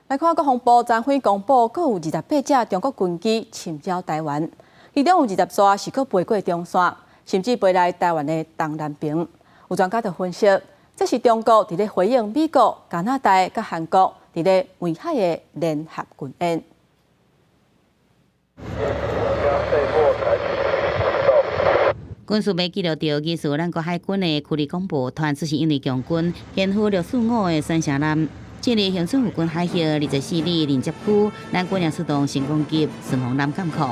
来看国防部昨天公布，各有28架中国军机侵扰台湾，其中有20艘是搁飞过中线，甚至飞来台湾的东南边。有专家就分析，这是中国伫咧回应美国、加拿大、甲韩国伫咧围海的联合军演。军事媒记录到，疑似咱国海军的驱离广播团，只是因为强军沿赴645的三峡南。今日行政府军海域24里连接区，咱军也出动成功级顺风南监控。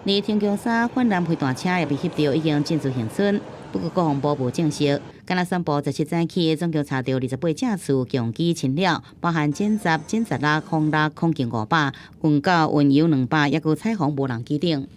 而天桥3反南飞弹车也被翕到已经进驻行损。不过国防部无证实，敢若宣布17早起总共查到28架次强机侵扰，包含歼10、歼16、空6、空警500、运9、运油200，也有彩虹无人机等。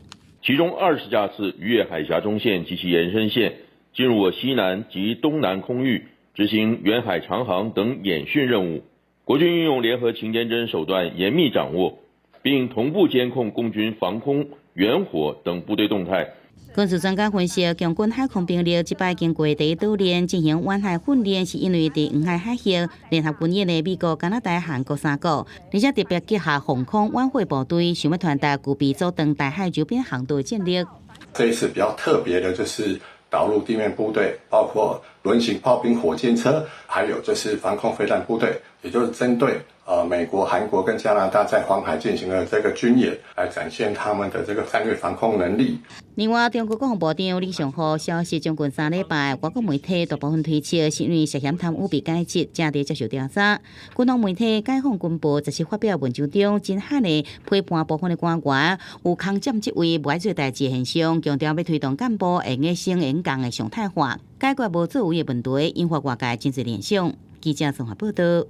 其中20架次逾越海峡中线及其延伸线，进入我西南及东南空域，执行远海长航等演训任务。国军运用联合情监侦手段严密掌握，并同步监控共军防空、远火等部队动态。军事专家分析，强军海空兵力这摆经过第一岛链进行远海训练，是因为伫远海海域联合军演的美国、加拿大、韩国3国，而且特别结合防空晚会部队，想要传达具备阻挡台海周边航道的战力。这一次比较特别的就是导入地面部队，包括轮型炮兵、火箭车，还有就是防空飞弹部队，也就是针对美国、韩国跟加拿大在黄海进行了这个军演，来展现他们的这个战略防空能力。另外，中国国防部长李尚福消息，中共3礼拜外国媒体大部分推测是因为涉嫌贪污被解职，正在接受调查。军方媒体解放军部则是发表文章中，真罕的批判部分的官员有空占职位不爱做代志的现象，强调要推动干部会用升演讲的常态化，解决无作为的问题，引发外界真侪联想。记者综合报道。